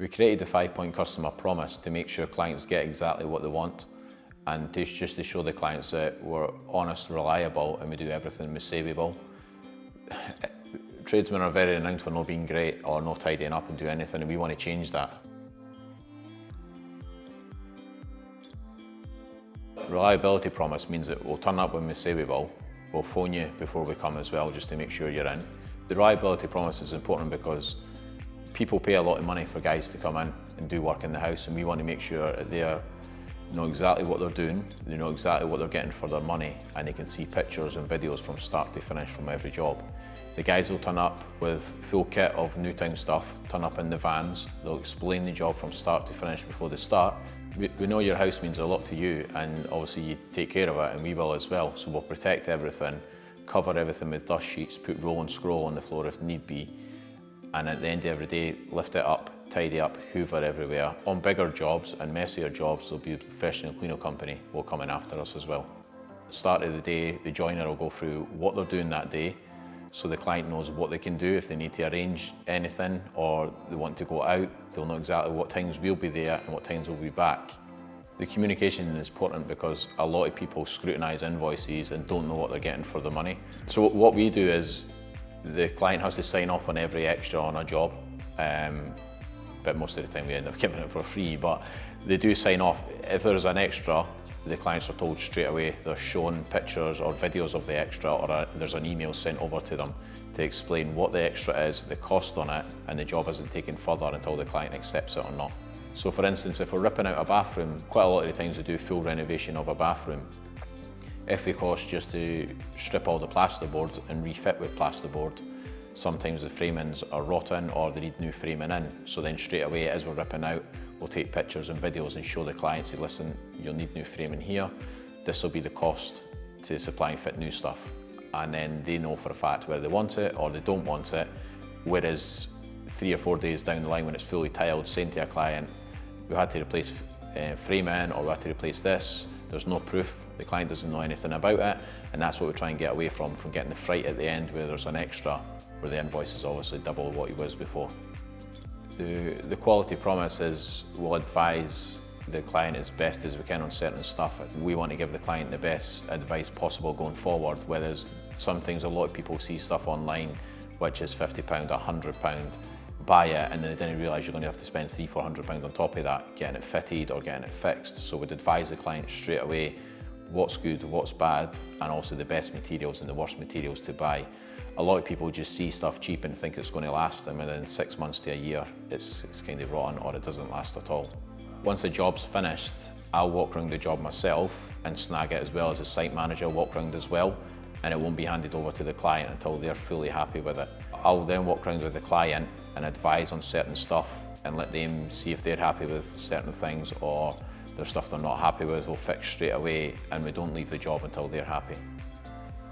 We created the 5-point customer promise to make sure clients get exactly what they want, and just to show the clients that we're honest, reliable, and we do everything we say we will. Tradesmen are very renowned for not being great or not tidying up and do anything, and we want to change that. Reliability promise means that we'll turn up when we say we will, we'll phone you before we come as well just to make sure you're in. The reliability promise is important because people pay a lot of money for guys to come in and do work in the house, and we want to make sure that they know exactly what they're doing, they know exactly what they're getting for their money, and they can see pictures and videos from start to finish from every job. The guys will turn up with full kit of Newtown stuff, turn up in the vans, they'll explain the job from start to finish before they start. We know your house means a lot to you, and obviously you take care of it, and we will as well, so we'll protect everything, cover everything with dust sheets, put roll and scroll on the floor if need be, and at the end of every day, lift it up, tidy up, hoover everywhere. On bigger jobs and messier jobs, there'll be a professional cleanup company will come in after us as well. At the start of the day, the joiner will go through what they're doing that day, so the client knows what they can do if they need to arrange anything or they want to go out. They'll know exactly what times we'll be there and what times we'll be back. The communication is important because a lot of people scrutinise invoices and don't know what they're getting for their money. So what we do is the client has to sign off on every extra on a job, but most of the time we end up giving it for free, but they do sign off. If there's an extra, the clients are told straight away, they're shown pictures or videos of the extra, or there's an email sent over to them to explain what the extra is, the cost on it, and the job isn't taken further until the client accepts it or not. So for instance, if we're ripping out a bathroom, quite a lot of the times we do full renovation of a bathroom. If we cost just to strip all the plasterboard and refit with plasterboard, sometimes the framings are rotten or they need new framing in. So then straight away, as we're ripping out, we'll take pictures and videos and show the client, say, listen, you'll need new framing here. This will be the cost to supply and fit new stuff. And then they know for a fact whether they want it or they don't want it. Whereas 3 or 4 days down the line when it's fully tiled, saying to a client, we had to replace framing or we had to replace this, there's no proof, the client doesn't know anything about it, and that's what we try and get away from getting the fright at the end where there's an extra, where the invoice is obviously double what it was before. The quality promise is we'll advise the client as best as we can on certain stuff. We want to give the client the best advice possible going forward, whereas sometimes a lot of people see stuff online which is £50, £100, buy it and then they didn't realise you're going to have to spend £300–400 on top of that getting it fitted or getting it fixed. So we'd advise the client straight away what's good, what's bad, and also the best materials and the worst materials to buy. A lot of people just see stuff cheap and think it's going to last them, and within 6 months to a year it's kind of rotten or it doesn't last at all. Once the job's finished, I'll walk around the job myself and snag it, as well as the site manager walk around as well, and it won't be handed over to the client until they're fully happy with it. I'll then walk around with the client and advise on certain stuff and let them see if they're happy with certain things, or there's stuff they're not happy with, we'll fix straight away, and we don't leave the job until they're happy.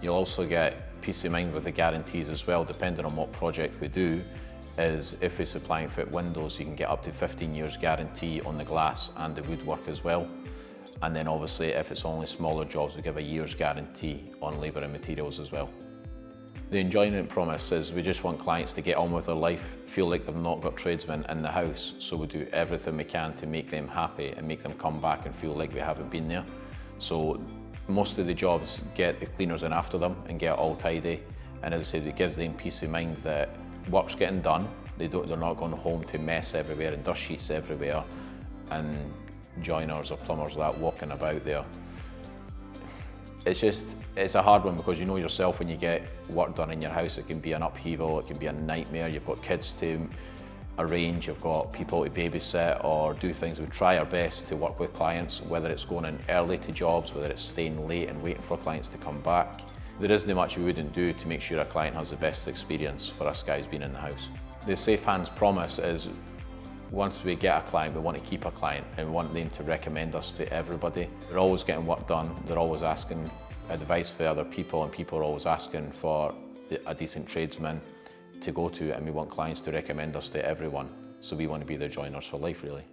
You'll also get peace of mind with the guarantees as well, depending on what project we do. Is if we supply and fit windows, you can get up to 15 years guarantee on the glass and the woodwork as well. And then obviously if it's only smaller jobs, we give a year's guarantee on labour and materials as well. The enjoyment promise is we just want clients to get on with their life, feel like they've not got tradesmen in the house, so we do everything we can to make them happy and make them come back and feel like we haven't been there. So most of the jobs get the cleaners in after them and get it all tidy, and as I said, it gives them peace of mind that work's getting done. They're not going home to mess everywhere and dust sheets everywhere and joiners or plumbers like that walking about there. It's a hard one because you know yourself, when you get work done in your house, it can be an upheaval, it can be a nightmare. You've got kids to arrange, you've got people to babysit or do things. We try our best to work with clients, whether it's going in early to jobs, whether it's staying late and waiting for clients to come back. There isn't much we wouldn't do to make sure a client has the best experience for us guys being in the house. The Safe Hands promise is once we get a client, we want to keep a client and we want them to recommend us to everybody. They're always getting work done, they're always asking advice for other people, and people are always asking for a decent tradesman to go to, and we want clients to recommend us to everyone. So we want to be their joiners for life, really.